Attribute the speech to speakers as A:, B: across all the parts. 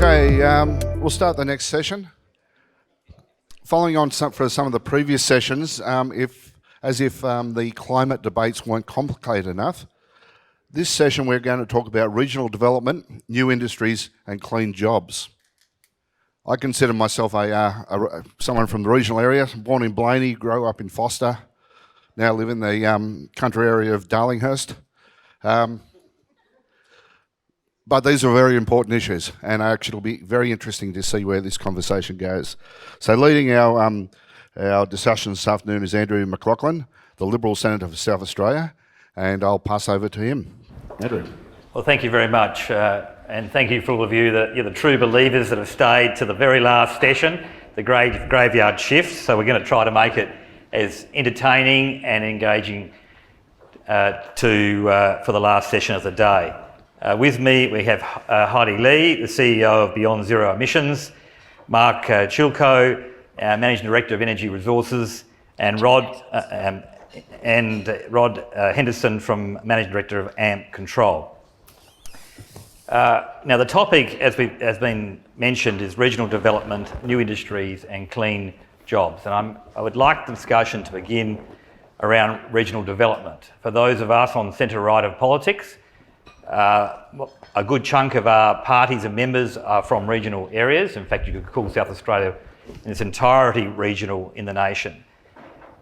A: Okay, we'll start the next session. Following on for some of the previous sessions, as if the climate debates weren't complicated enough, this session we're going to talk about regional development, new industries and clean jobs. I consider myself someone from the regional area, born in Blaney, grew up in Foster, now live in the country area of Darlinghurst. But these are very important issues, and actually it'll be very interesting to see where this conversation goes. So leading our discussion this afternoon is Andrew McLachlan, the Liberal Senator for South Australia, and I'll pass over to him. Andrew.
B: Well, thank you very much, and thank you for all of you that you're the true believers that have stayed to the very last session, the graveyard shift. So we're going to try to make it as entertaining and engaging for the last session of the day. With me, we have Heidi Lee, the CEO of Beyond Zero Emissions, Mark Chilcote, Managing Director of Energy Resources, and Rod Henderson, from Managing Director of AMPcontrol. Now, the topic, as has been mentioned, is regional development, new industries, and clean jobs. And I would like the discussion to begin around regional development. For those of us on the centre-right of politics, a good chunk of our parties and members are from regional areas. In fact, you could call South Australia in its entirety regional in the nation.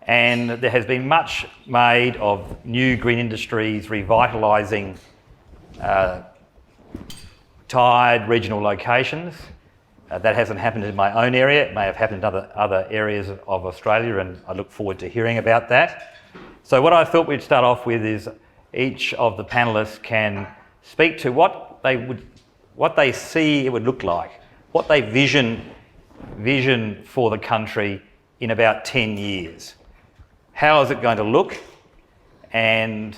B: And there has been much made of new green industries revitalising tired regional locations. That hasn't happened in my own area. It may have happened in other areas of Australia, and I look forward to hearing about that. So what I thought we'd start off with is each of the panellists can speak to what they see it would look like, what they vision for the country in about 10 years. How is it going to look? And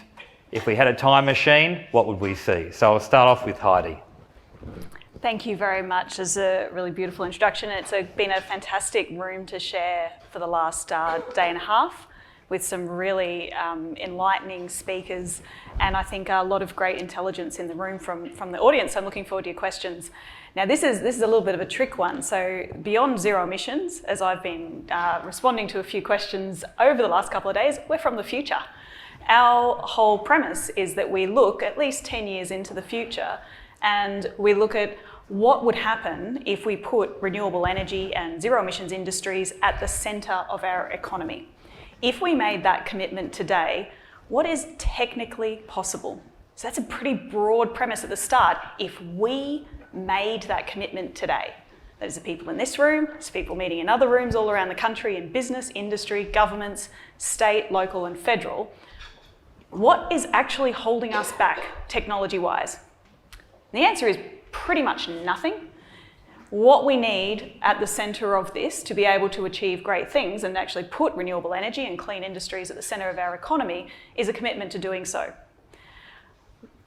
B: if we had a time machine, what would we see? So I'll start off with Heidi.
C: Thank you very much. It's a really beautiful introduction. It's been a fantastic room to share for the last day and a half, with some really enlightening speakers, and I think a lot of great intelligence in the room from the audience. I'm looking forward to your questions. Now, this is a little bit of a trick one. So Beyond Zero Emissions, as I've been responding to a few questions over the last couple of days, we're from the future. Our whole premise is that we look at least 10 years into the future, and we look at what would happen if we put renewable energy and zero emissions industries at the centre of our economy. If we made that commitment today, what is technically possible? So that's a pretty broad premise at the start. If we made that commitment today, that is the people in this room, it's people meeting in other rooms all around the country, in business, industry, governments, state, local and federal, what is actually holding us back technology-wise? The answer is pretty much nothing. What we need at the centre of this to be able to achieve great things and actually put renewable energy and clean industries at the centre of our economy is a commitment to doing so.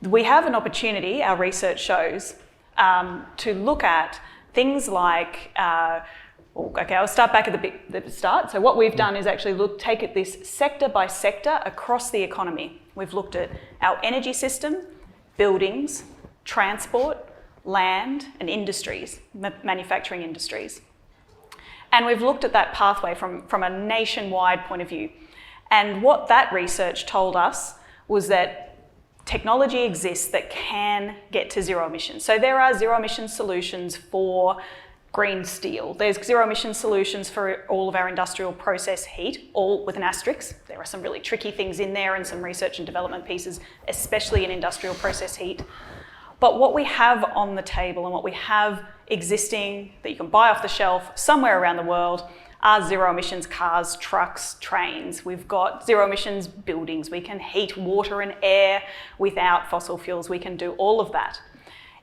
C: We have an opportunity, our research shows, to look at things like, I'll start back at the start. So what we've done is actually take it this sector by sector across the economy. We've looked at our energy system, buildings, transport, land and industries, manufacturing industries. And we've looked at that pathway from a nationwide point of view. And what that research told us was that technology exists that can get to zero emissions. So there are zero emission solutions for green steel. There's zero emission solutions for all of our industrial process heat, all with an asterisk. There are some really tricky things in there and some research and development pieces, especially in industrial process heat. But what we have on the table and what we have existing that you can buy off the shelf somewhere around the world are zero emissions cars, trucks, trains. We've got zero emissions buildings. We can heat water and air without fossil fuels. We can do all of that.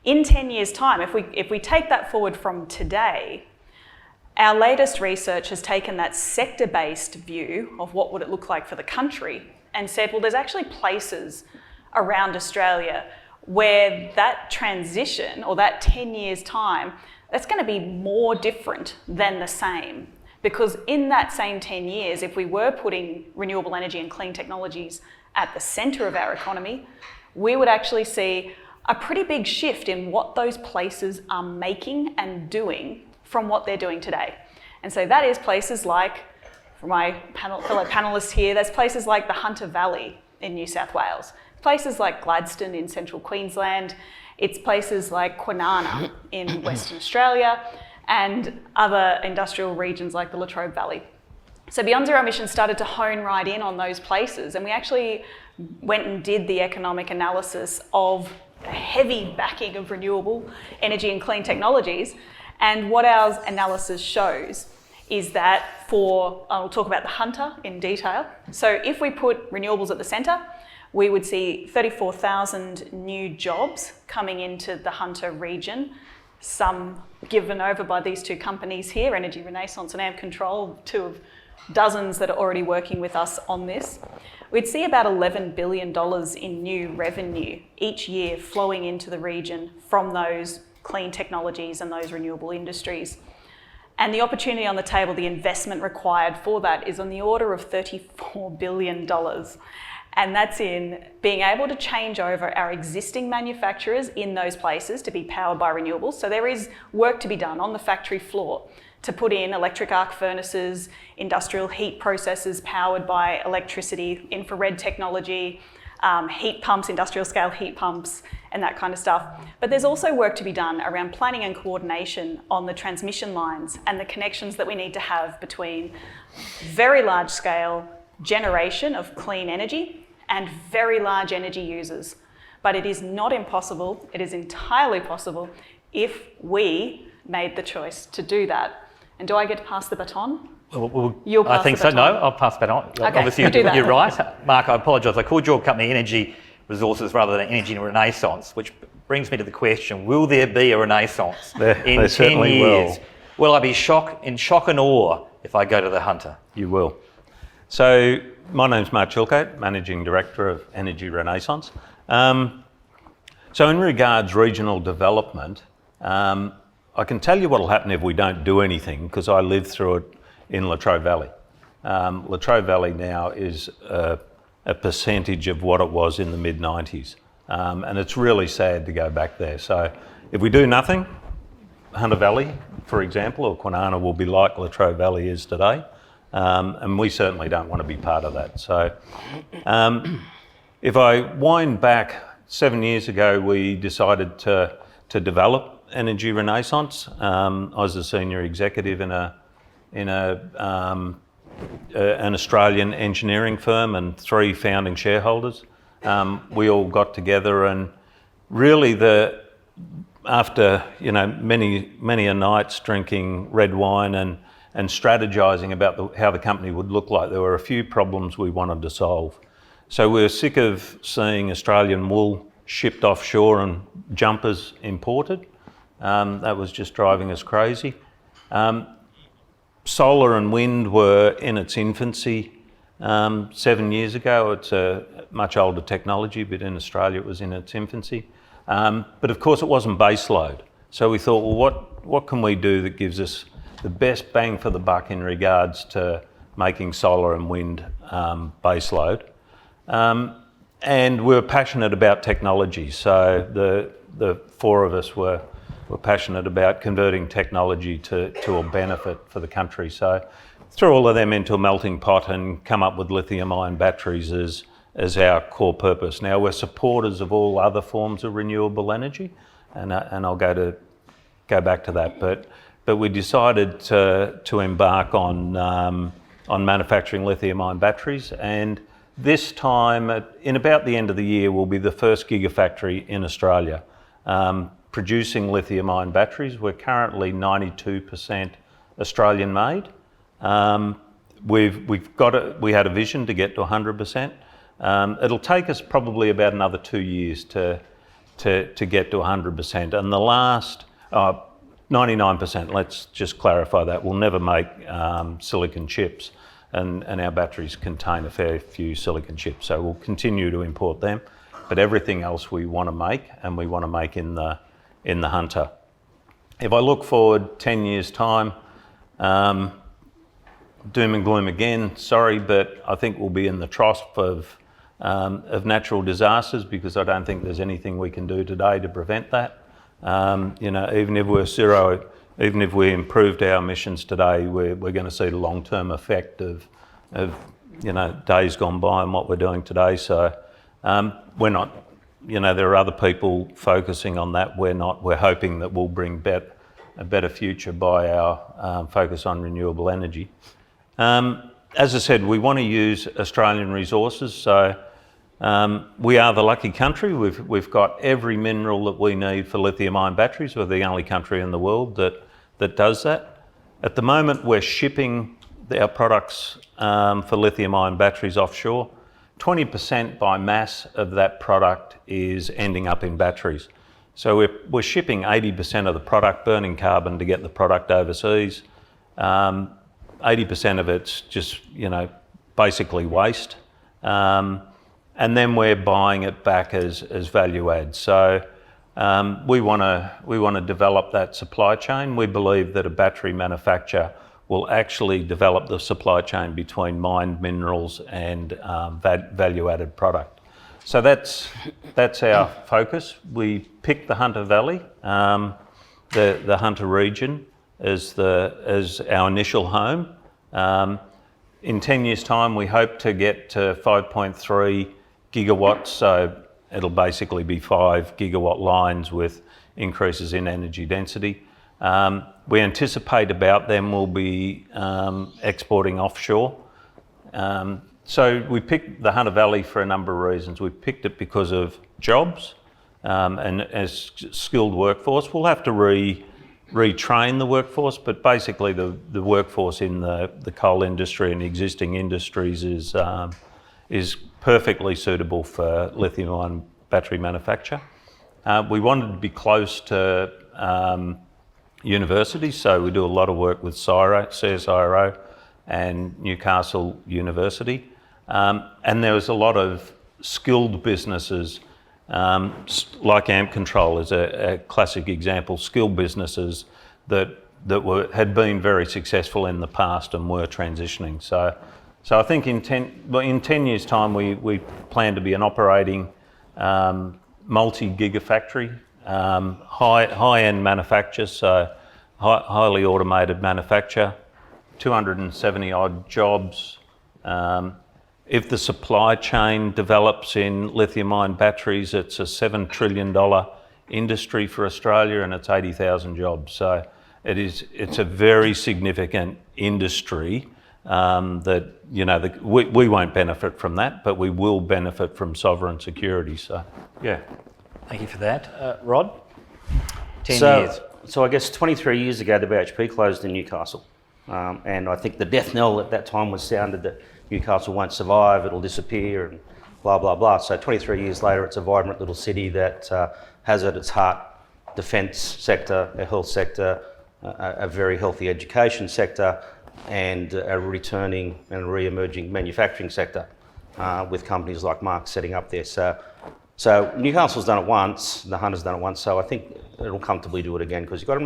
C: In 10 years' time, if we take that forward from today, our latest research has taken that sector-based view of what would it look like for the country and said, well, there's actually places around Australia where that transition or that 10 years' time, that's going to be more different than the same. Because in that same 10 years, if we were putting renewable energy and clean technologies at the centre of our economy, we would actually see a pretty big shift in what those places are making and doing from what they're doing today. And so that is places like, for my fellow panellists here, there's places like the Hunter Valley in New South Wales, places like Gladstone in central Queensland, it's places like Kwinana in Western Australia, and other industrial regions like the Latrobe Valley. So Beyond Zero Emissions started to hone right in on those places, and we actually went and did the economic analysis of a heavy backing of renewable energy and clean technologies. And what our analysis shows is that I'll talk about the Hunter in detail. So if we put renewables at the centre, we would see 34,000 new jobs coming into the Hunter region, some given over by these two companies here, Energy Renaissance and AMPcontrol, two of dozens that are already working with us on this. We'd see about $11 billion in new revenue each year flowing into the region from those clean technologies and those renewable industries. And the opportunity on the table, the investment required for that is on the order of $34 billion. And that's in being able to change over our existing manufacturers in those places to be powered by renewables. So there is work to be done on the factory floor to put in electric arc furnaces, industrial heat processes powered by electricity, infrared technology, heat pumps, industrial scale heat pumps, and that kind of stuff. But there's also work to be done around planning and coordination on the transmission lines and the connections that we need to have between very large scale generation of clean energy and very large energy users. But it is not impossible, it is entirely possible if we made the choice to do that. And do I get to pass the baton? You'll pass
B: I think
C: the
B: so.
C: baton.
B: No, I'll pass that on.
C: Okay,
B: Obviously,
C: you do that.
B: you're right. Mark, I apologise. I called your company Energy Resources rather than Energy Renaissance, which brings me to the question, will there be a renaissance in 10 years? Will I be in shock and awe if I go to the Hunter?
D: You will. So my name's Mark Chilcote, Managing Director of Energy Renaissance. So in regards regional development, I can tell you what will happen if we don't do anything, because I lived through it in Latrobe Valley. Latrobe Valley now is a percentage of what it was in the mid-90s. And it's really sad to go back there. So if we do nothing, Hunter Valley, for example, or Kwinana will be like Latrobe Valley is today. And we certainly don't want to be part of that. So if I wind back 7 years ago, we decided to develop Energy Renaissance. I was a senior executive in an Australian engineering firm and 3 founding shareholders. We all got together, and really after many a nights drinking red wine and strategising about how the company would look like, there were a few problems we wanted to solve. So we were sick of seeing Australian wool shipped offshore and jumpers imported. That was just driving us crazy. Solar and wind were in its infancy 7 years ago. It's a much older technology, but in Australia it was in its infancy. But of course it wasn't base load. So we thought, well, what can we do that gives us the best bang for the buck in regards to making solar and wind base load? And we were passionate about technology. So the 4 of us were passionate about converting technology to a benefit for the country. So threw all of them into a melting pot and come up with lithium-ion batteries as our core purpose. Now we're supporters of all other forms of renewable energy, and I'll go back to that. But we decided to embark on manufacturing lithium-ion batteries, and this time, in about the end of the year, we'll be the first gigafactory in Australia producing lithium-ion batteries. We're currently 92% Australian-made. We had a vision to get to 100%. It'll take us probably about another 2 years to get to 100%. And the last 99%, let's just clarify that, we'll never make silicon chips, and our batteries contain a fair few silicon chips, so we'll continue to import them. But everything else we want to make, and we want to make in the Hunter. If I look forward 10 years' time, doom and gloom again, sorry, but I think we'll be in the trough of of natural disasters, because I don't think there's anything we can do today to prevent that. Even if we're zero, even if we improved our emissions today, we're going to see the long-term effect of days gone by and what we're doing today. So we're not, there are other people focusing on that. We're not. We're hoping that we'll bring a better future by our focus on renewable energy. As I said, we want to use Australian resources. So we are the lucky country. We've got every mineral that we need for lithium-ion batteries. We're the only country in the world that does that. At the moment, we're shipping our products for lithium-ion batteries offshore. 20% by mass of that product is ending up in batteries. So we're shipping 80% of the product, burning carbon to get the product overseas. 80% of it's just, basically waste. And then we're buying it back as value add. So we want to develop that supply chain. We believe that a battery manufacturer will actually develop the supply chain between mined minerals and value-added product. So that's our focus. We picked the Hunter Valley, the Hunter region, as our initial home. In 10 years' time, we hope to get to 5.3 gigawatts. So it'll basically be 5 gigawatt lines with increases in energy density. We anticipate about them will be exporting offshore. So we picked the Hunter Valley for a number of reasons. We picked it because of jobs and as skilled workforce. We'll have to retrain the workforce, but basically the workforce in the coal industry and existing industries is perfectly suitable for lithium-ion battery manufacture. We wanted to be close to universities, so we do a lot of work with CSIRO and Newcastle University. And there was a lot of skilled businesses, like AMPcontrol is a classic example, skilled businesses that had been very successful in the past and were transitioning. So I think in 10 years' time, we plan to be an operating multi-gigafactory, high-end manufacture, so highly automated manufacture, 270 odd jobs. If the supply chain develops in lithium-ion batteries, it's a $7 trillion industry for Australia, and it's 80,000 jobs. So it's a very significant industry that we won't benefit from that, but we will benefit from sovereign security. So yeah.
B: Thank you for that. Rod? 10 years.
E: So I guess 23 years ago, the BHP closed in Newcastle. And I think the death knell at that time was sounded that Newcastle won't survive, it'll disappear, and blah, blah, blah. So 23 years later, it's a vibrant little city that has at its heart defence sector, a health sector, a very healthy education sector, and a returning and re-emerging manufacturing sector with companies like Marx setting up there. So Newcastle's done it once, the Hunter's done it once, so I think it'll comfortably do it again, because you've got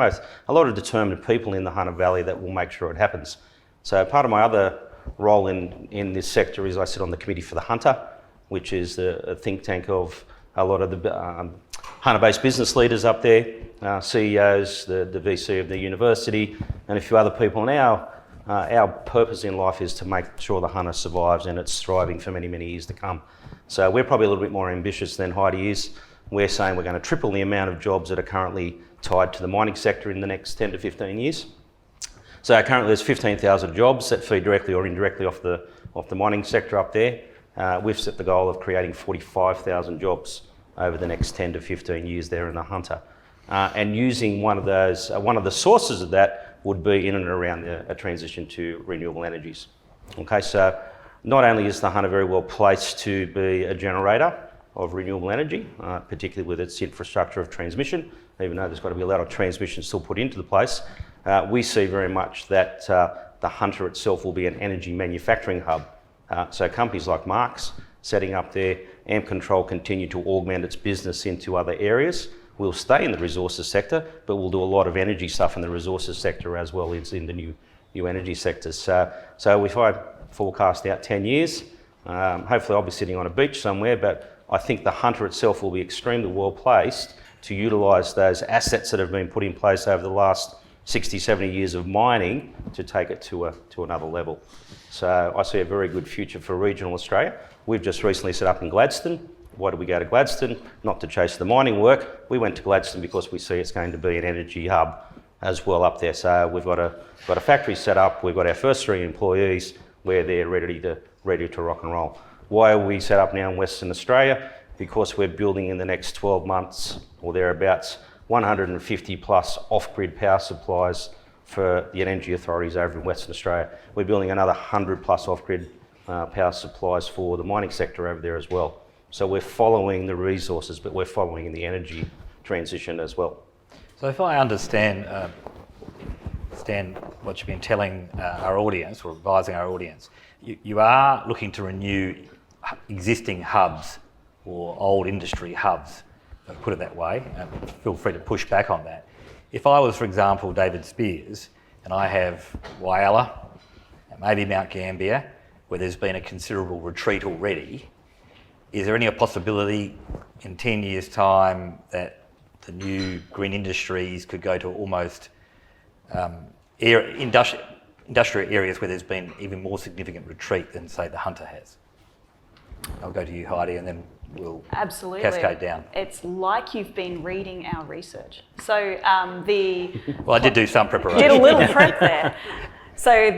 E: a lot of determined people in the Hunter Valley that will make sure it happens. So part of my other role in this sector is I sit on the committee for the Hunter, which is a think tank of a lot of the Hunter-based business leaders up there, CEOs, the VC of the university, and a few other people. And our purpose in life is to make sure the Hunter survives and it's thriving for many, many years to come. So we're probably a little bit more ambitious than Heidi is. We're saying we're going to triple the amount of jobs that are currently tied to the mining sector in the next 10 to 15 years. So currently there's 15,000 jobs that feed directly or indirectly off the mining sector up there. We've set the goal of creating 45,000 jobs over the next 10 to 15 years there in the Hunter. And using one of the sources of that would be in and around a transition to renewable energies. Okay, so not only is the Hunter very well placed to be a generator of renewable energy, particularly with its infrastructure of transmission, even though there's got to be a lot of transmission still put into the place, we see very much that the Hunter itself will be an energy manufacturing hub. So companies like Marx setting up there, AMPcontrol continue to augment its business into other areas. We'll stay in the resources sector, but we'll do a lot of energy stuff in the resources sector as well as in the new energy sectors. So if I forecast out 10 years, Hopefully I'll be sitting on a beach somewhere, but I think the Hunter itself will be extremely well placed to utilise those assets that have been put in place over the last 60, 70 years of mining to take it to another level. So I see a very good future for regional Australia. We've just recently set up in Gladstone. Why did we go to Gladstone? Not to chase the mining work. We went to Gladstone because we see it's going to be an energy hub as well up there. So we've got a factory set up. We've got our first 3 employees where they're ready to rock and roll. Why are we set up now in Western Australia? Because we're building in the next 12 months or thereabouts 150 plus off-grid power supplies for the energy authorities over in Western Australia. We're building another 100 plus off-grid power supplies for the mining sector over there as well. So we're following the resources, but we're following in the energy transition as well.
B: So if I understand what you've been telling our audience or advising our audience, you are looking to renew existing hubs or old industry hubs, put it that way. Feel free to push back on that. If I was, for example, David Spears, and I have Whyalla, and maybe Mount Gambier, where there's been a considerable retreat already, is there any possibility in 10 years' time that the new green industries could go to almost industrial areas where there's been even more significant retreat than, say, the Hunter has? I'll go to you, Heidi, and then we'll
C: Absolutely.
B: cascade down.
C: It's like you've been reading our research. So
B: Well, I did do some preparation.
C: did a little prep there. So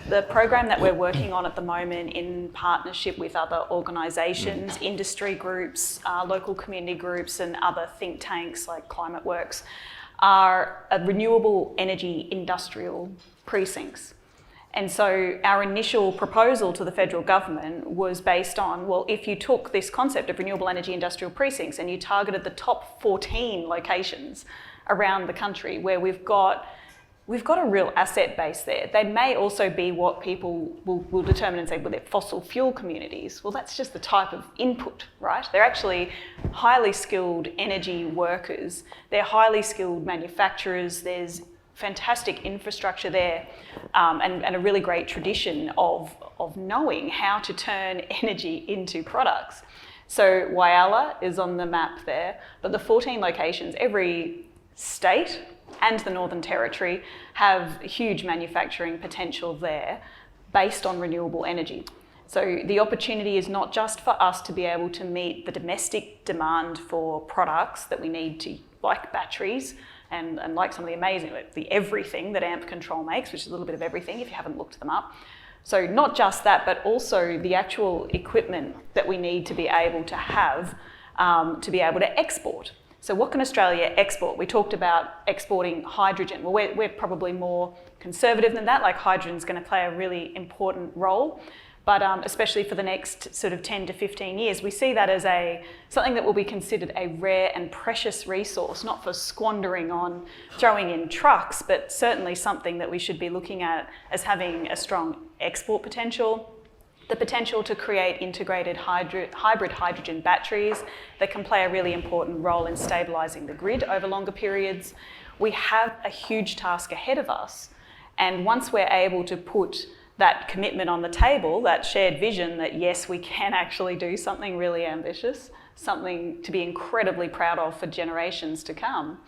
C: the program that we're working on at the moment in partnership with other organisations, industry groups, local community groups and other think tanks like Climate Works are renewable energy industrial precincts. And so our initial proposal to the federal government was based on, well, if you took this concept of renewable energy industrial precincts and you targeted the top 14 locations around the country where we've got a real asset base there. They may also be what people will determine and say, well, they're fossil fuel communities. Well, that's just the type of input, right? They're actually highly skilled energy workers. They're highly skilled manufacturers. There's fantastic infrastructure there and a really great tradition of knowing how to turn energy into products. So Whyalla is on the map there, but the 14 locations, every state and the Northern Territory have huge manufacturing potential there based on renewable energy. So the opportunity is not just for us to be able to meet the domestic demand for products that we need to, like batteries and like some of the amazing, the everything that AMPcontrol makes, which is a little bit of everything if you haven't looked them up. So not just that, but also the actual equipment that we need to be able to have to be able to export. So what can Australia export? We talked about exporting hydrogen. Well, we're probably more conservative than that, like hydrogen's going to play a really important role. But especially for the next sort of 10 to 15 years, we see that as something that will be considered a rare and precious resource, not for squandering on throwing in trucks, but certainly something that we should be looking at as having a strong export potential. The potential to create integrated hybrid hydrogen batteries that can play a really important role in stabilising the grid over longer periods. We have a huge task ahead of us, and once we're able to put that commitment on the table, that shared vision that yes, we can actually do something really ambitious, something to be incredibly proud of for generations to come,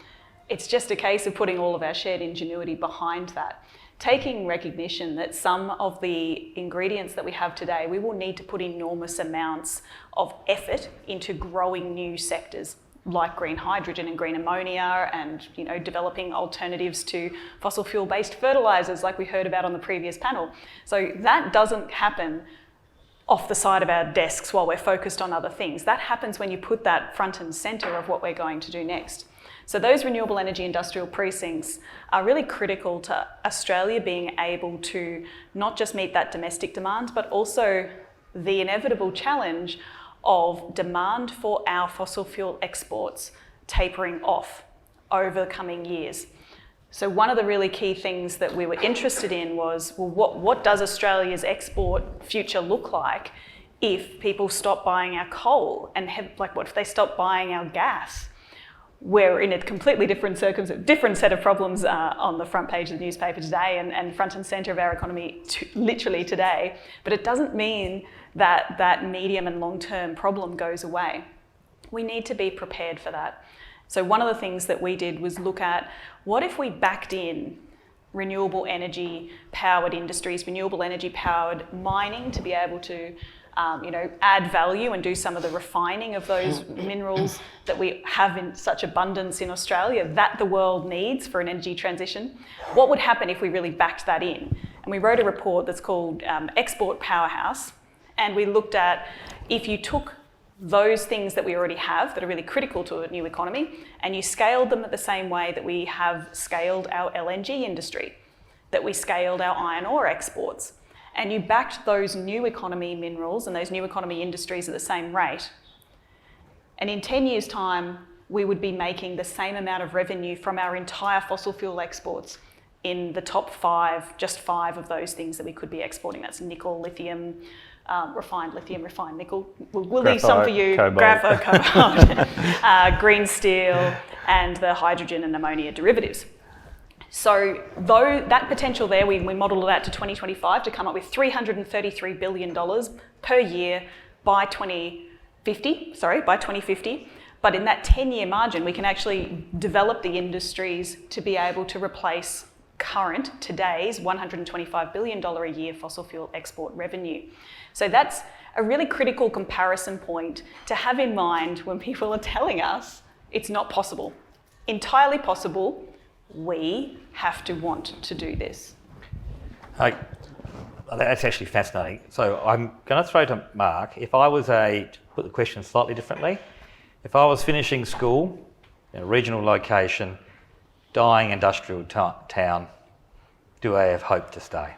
C: it's just a case of putting all of our shared ingenuity behind that. Taking recognition that some of the ingredients that we have today, we will need to put enormous amounts of effort into growing new sectors like green hydrogen and green ammonia and developing alternatives to fossil fuel based fertilisers like we heard about on the previous panel. So that doesn't happen off the side of our desks while we're focused on other things. That happens when you put that front and centre of what we're going to do next. So those renewable energy industrial precincts are really critical to Australia being able to not just meet that domestic demand, but also the inevitable challenge of demand for our fossil fuel exports tapering off over the coming years. So one of the really key things that we were interested in was, well, what does Australia's export future look like if people stop buying our coal and what if they stop buying our gas? we're in a completely different set of problems on the front page of the newspaper today and front and centre of our economy literally today. But it doesn't mean that that medium and long-term problem goes away. We need to be prepared for that. So one of the things that we did was look at, what if we backed in renewable energy powered industries, renewable energy powered mining to be able to add value and do some of the refining of those minerals that we have in such abundance in Australia that the world needs for an energy transition. What would happen if we really backed that in? And we wrote a report that's called Export Powerhouse, and we looked at, if you took those things that we already have that are really critical to a new economy and you scaled them at the same way that we have scaled our LNG industry, that we scaled our iron ore exports, and you backed those new economy minerals and those new economy industries at the same rate, and in 10 years' time, we would be making the same amount of revenue from our entire fossil fuel exports in the top 5, just 5 of those things that we could be exporting. That's nickel, lithium, refined nickel. We'll leave some for you.
D: Cobalt.
C: Graphite, cobalt, green steel, and the hydrogen and ammonia derivatives. So though that potential there, we modelled it out to 2025 to come up with $333 billion per year by 2050. But in that 10-year margin, we can actually develop the industries to be able to replace today's $125 billion a year fossil fuel export revenue. So that's a really critical comparison point to have in mind when people are telling us it's not possible. Entirely possible. We have to want to do this.
B: That's actually fascinating. So I'm going to throw to Mark, if I was to put the question slightly differently, if I was finishing school in a regional location, dying industrial town, do I have hope to stay?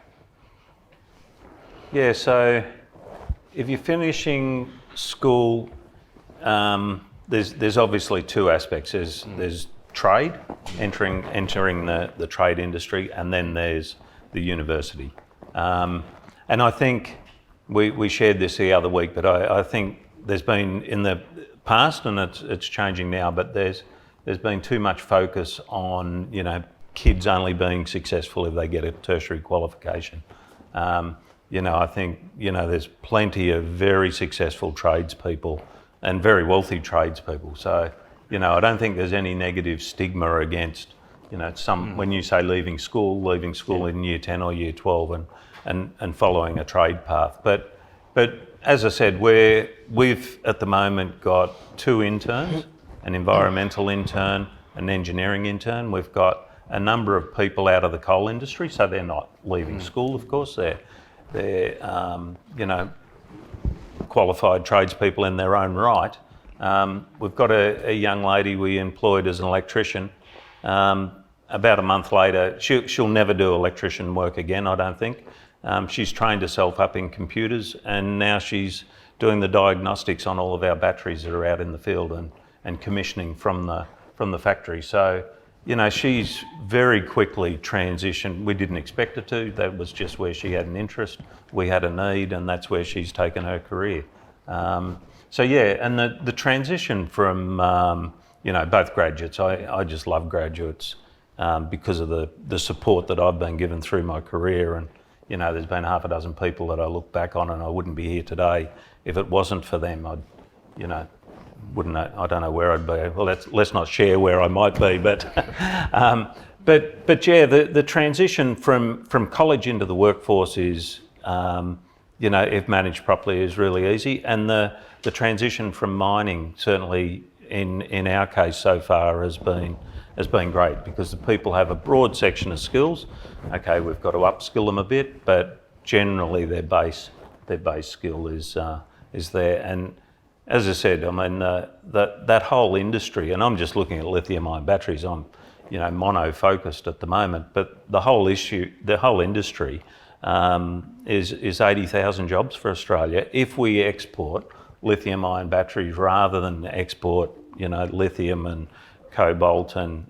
D: Yeah, so if you're finishing school, there's obviously 2 aspects. There's trade, entering the trade industry, and then there's the university. And I think we shared this the other week, but I think there's been in the past, and it's changing now, but there's been too much focus on kids only being successful if they get a tertiary qualification. I think there's plenty of very successful tradespeople and very wealthy tradespeople. So I don't think there's any negative stigma against when you say leaving school in year 10 or year 12 and following a trade path. But as I said, we've at the moment got 2 interns, an environmental intern, an engineering intern. We've got a number of people out of the coal industry, so they're not leaving school, of course. They're qualified tradespeople in their own right. We've got a young lady we employed as an electrician. About a month later, she'll never do electrician work again, I don't think. She's trained herself up in computers, and now she's doing the diagnostics on all of our batteries that are out in the field and commissioning from the factory. So, she's very quickly transitioned. We didn't expect her to. That was just where she had an interest. We had a need, and that's where she's taken her career. So yeah, and the transition from both graduates. I just love graduates because of the support that I've been given through my career, and there's been 6 people that I look back on, and I wouldn't be here today if it wasn't for them. I don't know where I'd be. Well, let's not share where I might be, but yeah, the transition from college into the workforce is, if managed properly, is really easy, and the transition from mining, certainly in our case so far, has been great, because the people have a broad section of skills. Okay, we've got to upskill them a bit, but generally their base skill is there. And as I said, I mean that whole industry, and I'm just looking at lithium-ion batteries. I'm mono-focused at the moment, but the whole industry is 80,000 jobs for Australia if we export lithium-ion batteries rather than export lithium and cobalt and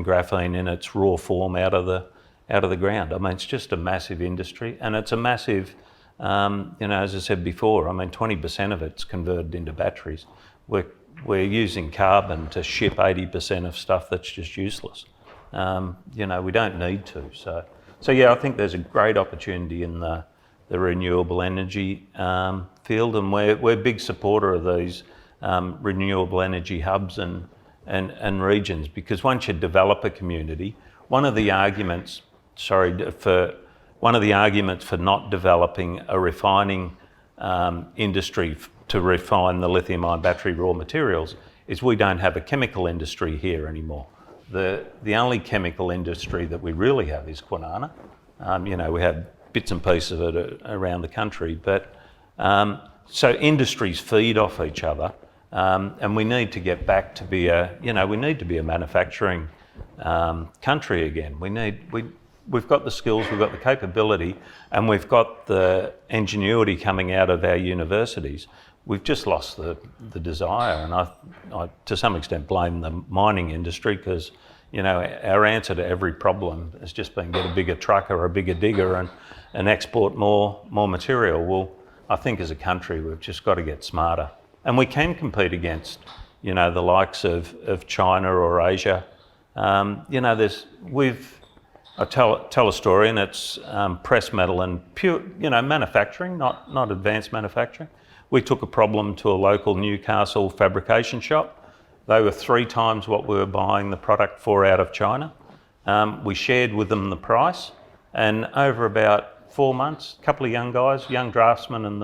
D: graphene in its raw form out of the ground. I mean, it's just a massive industry, and it's a massive, as I said before, I mean, 20% of it's converted into batteries. We're we're using carbon to ship 80% of stuff that's just useless. You know, we don't need to. So yeah, I think there's a great opportunity in the renewable energy field, and we're a big supporter of these renewable energy hubs and regions, because once you develop a community, one of the arguments for not developing a refining industry to refine the lithium-ion battery raw materials is we don't have a chemical industry here anymore. The only chemical industry that we really have is Kwinana. You know, we have bits and pieces of it around the country, but so industries feed off each other, and we need to get back to be we need to be a manufacturing country again. We've got the skills, we've got the capability, and we've got the ingenuity coming out of our universities. We've just lost the desire, and I to some extent blame the mining industry, because you know, our answer to every problem has just been get a bigger truck or a bigger digger and export more material. Well, I think as a country we've just got to get smarter, and we can compete against, you know, the likes of China or Asia. You know, I tell a story, and it's press metal and pure, you know, manufacturing, not advanced manufacturing. We took a problem to a local Newcastle fabrication shop. They were 3 times what we were buying the product for out of China. We shared with them the price, and over about 4 months, a couple of young guys, young draftsmen and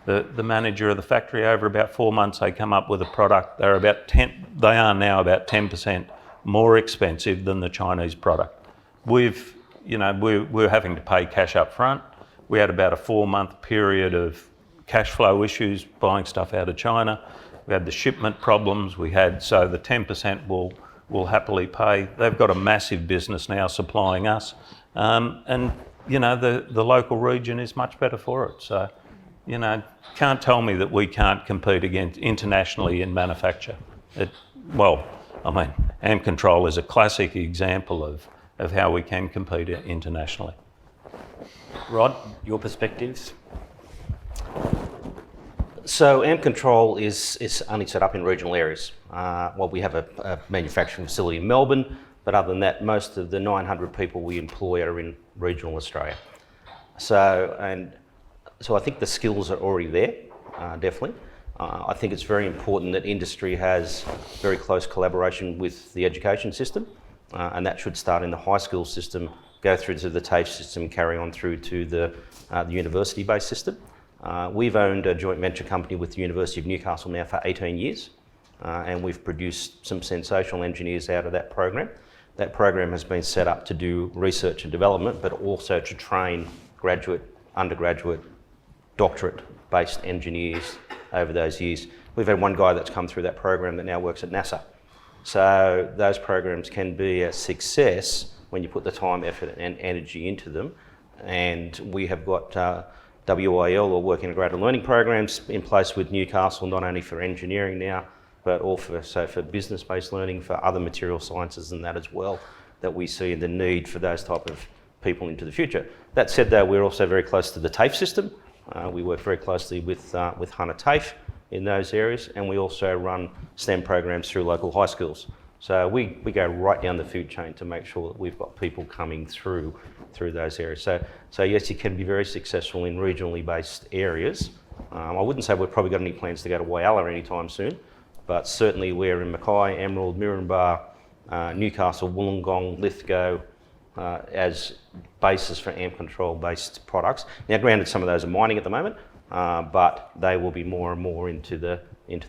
D: the manager of the factory, over about 4 months they come up with a product. They are now about 10% more expensive than the Chinese product. We're having to pay cash up front. We had about a 4-month period of cash flow issues buying stuff out of China. We had the shipment problems. So the 10% will happily pay. They've got a massive business now supplying us, and you know, the local region is much better for it. So, you know, can't tell me that we can't compete against internationally in manufacture. AMPcontrol is a classic example of how we can compete internationally.
B: Rod, your perspectives?
E: So AMPcontrol is only set up in regional areas. We have a manufacturing facility in Melbourne, but other than that, most of the 900 people we employ are in regional Australia. So I think the skills are already there, definitely. I think it's very important that industry has very close collaboration with the education system, and that should start in the high school system, go through to the TAFE system, carry on through to the university-based system. We've owned a joint venture company with the University of Newcastle now for 18 years, and we've produced some sensational engineers out of that program. That program has been set up to do research and development, but also to train graduate, undergraduate, doctorate-based engineers over those years. We've had one guy that's come through that program that now works at NASA. So those programs can be a success when you put the time, effort and energy into them. And we have got WIL, or Work Integrated Learning Programs, in place with Newcastle, not only for engineering now, but also for business-based learning, for other material sciences and that as well, that we see the need for those type of people into the future. That said though, we're also very close to the TAFE system. We work very closely with Hunter TAFE in those areas, and we also run STEM programs through local high schools. So we go right down the food chain to make sure that we've got people coming through those areas. So yes, you can be very successful in regionally based areas. I wouldn't say we've probably got any plans to go to Whyalla anytime soon, but certainly we're in Mackay, Emerald, Mirrabah, Newcastle, Wollongong, Lithgow, as basis for AMPcontrol based products. Now granted, some of those are mining at the moment, but they will be more and more into the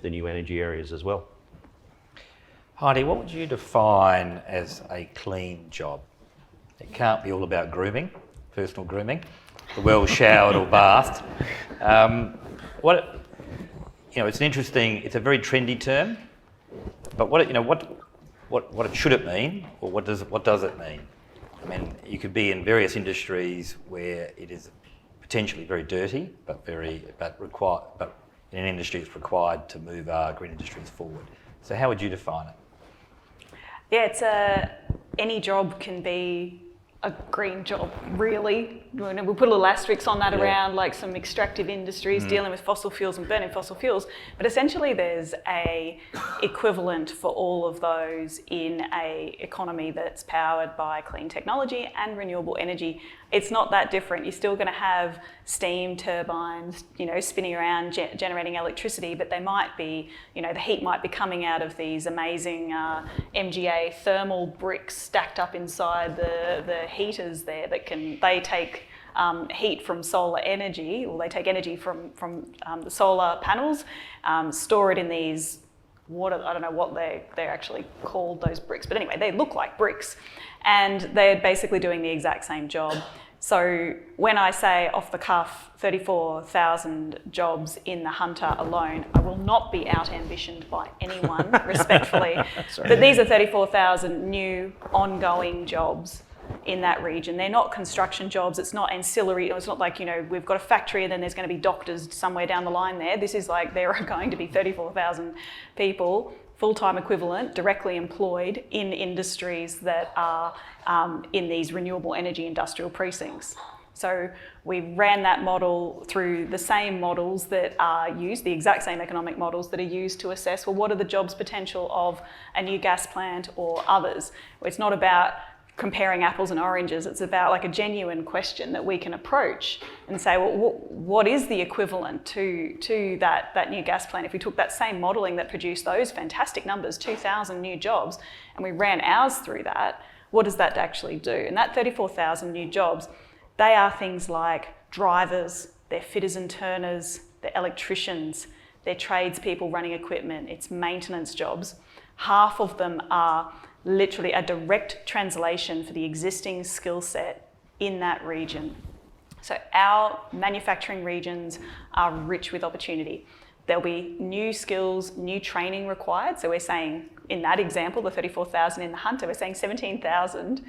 E: new energy areas as well.
B: Heidi, what would you define as a clean job? It can't be all about grooming, personal grooming, the well showered or bathed. It's it's a very trendy term, but what should it mean, or what does it mean? I mean, you could be in various industries where it is potentially very dirty, but in an industry it's required to move our green industries forward. So how would you define it?
C: Yeah, any job can be a green job, really. We'll put a little asterisk on that around like some extractive industries dealing with fossil fuels and burning fossil fuels. But essentially there's a equivalent for all of those in a economy that's powered by clean technology and renewable energy. It's not that different. You're still going to have steam turbines, spinning around, generating electricity, but they might be, the heat might be coming out of these amazing MGA thermal bricks stacked up inside the heaters there they take heat from solar energy, or they take energy from the solar panels, store it in these, I don't know what they're actually called, those bricks, but anyway, they look like bricks, and they're basically doing the exact same job. So when I say off the cuff 34,000 jobs in the Hunter alone, I will not be out-ambitioned by anyone, respectfully. But these are 34,000 new ongoing jobs in that region. They're not construction jobs, it's not ancillary, it's not like, we've got a factory and then there's going to be doctors somewhere down the line there. This is like there are going to be 34,000 people, full-time equivalent, directly employed in industries that are in these renewable energy industrial precincts. So we ran that model through the same models that are used, the exact same economic models that are used to assess, well, what are the jobs potential of a new gas plant or others? It's not about comparing apples and oranges, it's about like a genuine question that we can approach and say, well, what is the equivalent to that new gas plant? If we took that same modelling that produced those fantastic numbers, 2,000 new jobs, and we ran ours through that, what does that actually do? And that 34,000 new jobs, they are things like drivers, they're fitters and turners, they're electricians, they're tradespeople running equipment, it's maintenance jobs. Half of them are literally a direct translation for the existing skill set in that region. So our manufacturing regions are rich with opportunity. There'll be new skills, new training required. So we're saying, in that example, the 34,000 in the Hunter, we're saying 17,000,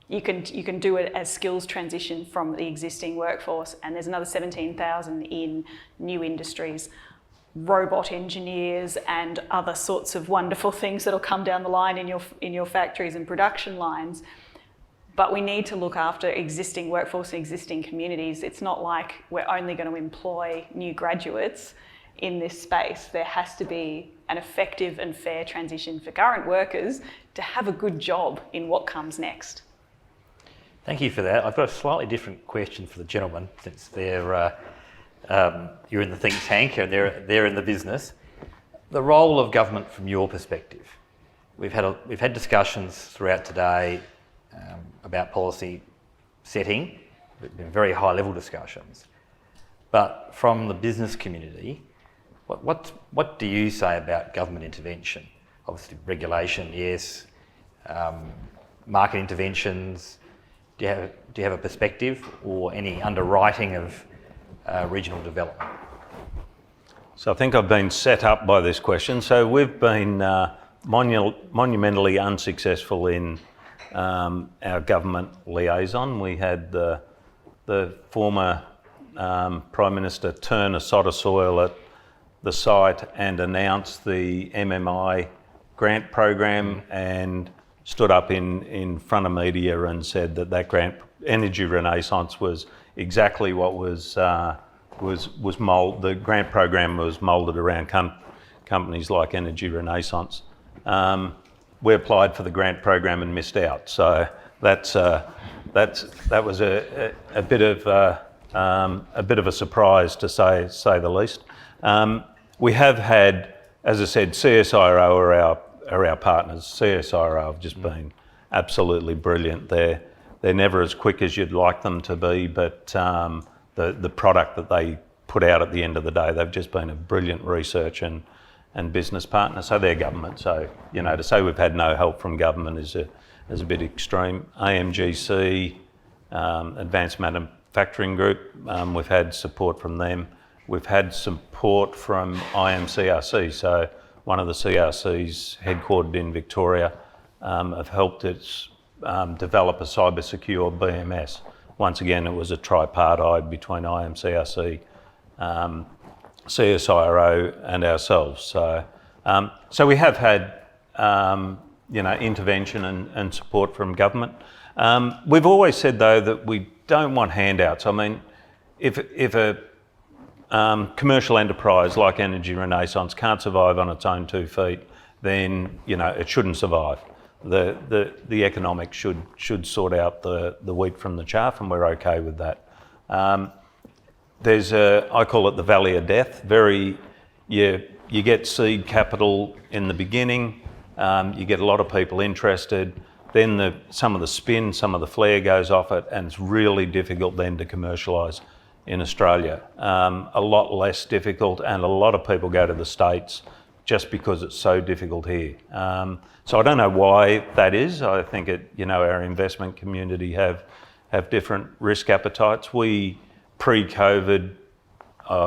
C: you can do it as skills transition from the existing workforce, and there's another 17,000 in new industries. Robot engineers and other sorts of wonderful things that'll come down the line in your factories and production lines. But we need to look after existing workforce and existing communities. It's not like we're only going to employ new graduates in this space. There has to be an effective and fair transition for current workers to have a good job in what comes next.
B: Thank you for that. I've got a slightly different question for the gentleman, since they're you're in the think tank and they're in the business. The role of government from your perspective. We've had discussions throughout today about policy setting. They've been very high level discussions. But from the business community, what do you say about government intervention? Obviously regulation, yes. Market interventions. Do you have a perspective or any underwriting of regional development?
D: So I think I've been set up by this question. So we've been monumentally unsuccessful in our government liaison. We had the former Prime Minister turn a sod of soil at the site and announce the MMI grant program and stood up in front of media and said that grant, Energy Renaissance, was exactly what the grant program was moulded around companies like Energy Renaissance. We applied for the grant program and missed out. So that was a bit of a surprise, to say the least. We have had, as I said, CSIRO are our partners. CSIRO have just been absolutely brilliant. They're never as quick as you'd like them to be, but the product that they put out at the end of the day, they've just been a brilliant research and business partner. So they're government. So, to say we've had no help from government is a bit extreme. AMGC, Advanced Manufacturing Group, we've had support from them. We've had support from IMCRC. So one of the CRCs headquartered in Victoria have helped its develop a cyber-secure BMS. Once again, it was a tripartite between IMCRC, CSIRO and ourselves. So we have had intervention and support from government. We've always said, though, that we don't want handouts. I mean, if a commercial enterprise like Energy Renaissance can't survive on its own 2 feet, then it shouldn't survive. The economics should sort out the wheat from the chaff, and we're okay with that. I call it the valley of death. You get seed capital in the beginning, you get a lot of people interested, then some of the spin, some of the flair goes off it, and it's really difficult then to commercialise in Australia. A lot less difficult, and a lot of people go to the States just because it's so difficult here. So I don't know why that is. I think our investment community have different risk appetites. We, pre-COVID,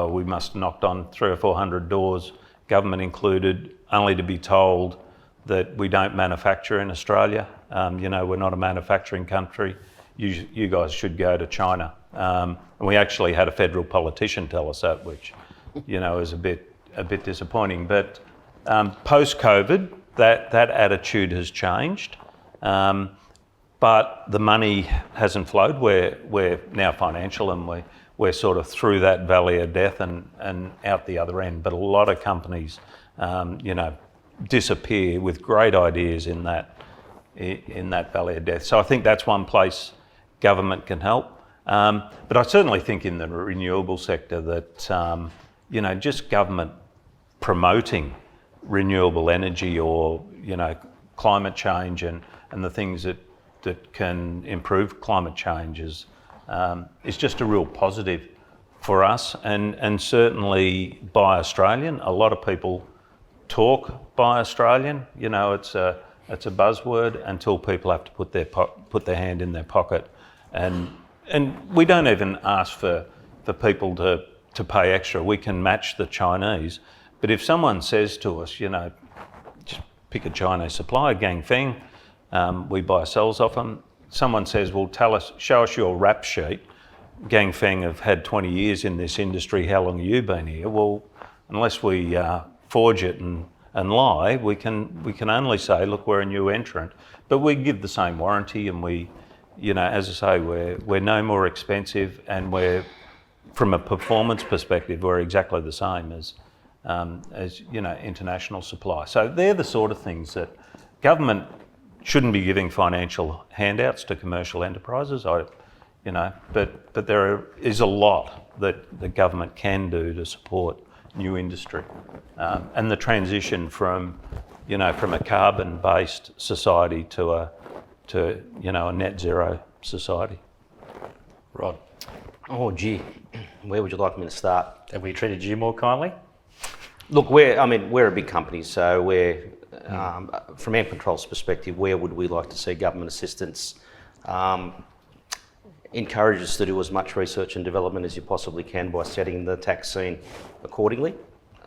D: we must have knocked on 300 or 400 doors, government included, only to be told that we don't manufacture in Australia. We're not a manufacturing country. You guys should go to China. And we actually had a federal politician tell us that, which, is a bit disappointing. But post-COVID, that attitude has changed. But the money hasn't flowed. We're now financial, and we're sort of through that valley of death and out the other end. But a lot of companies, disappear with great ideas in that valley of death. So I think that's one place government can help. But I certainly think in the renewable sector that, just government promoting renewable energy or, climate change and the things that can improve climate change is just a real positive for us, and certainly Buy Australian. A lot of people talk Buy Australian. It's a buzzword until people have to put their hand in their pocket, and we don't even ask for people to pay extra. We can match the Chinese, but if someone says to us, just pick a Chinese supplier, Ganfeng, we buy cells off them. Someone says, well, show us your rap sheet. Ganfeng have had 20 years in this industry. How long have you been here? Well, unless we forge it and lie, we can only say, look, we're a new entrant. But we give the same warranty, and we, as I say, we're no more expensive, and we're, from a performance perspective, we're exactly the same as international supply. So they're the sort of things that government shouldn't be giving financial handouts to commercial enterprises. But there is a lot that the government can do to support new industry, and the transition from a carbon-based society to a net zero society.
B: Rod,
E: Oh, gee, where would you like me to start?
B: have we treated you more kindly?
E: Look, we're a big company, so we're, from AMPcontrol's perspective, where would we like to see government assistance? Encourage us to do as much research and development as you possibly can by setting the tax scene accordingly.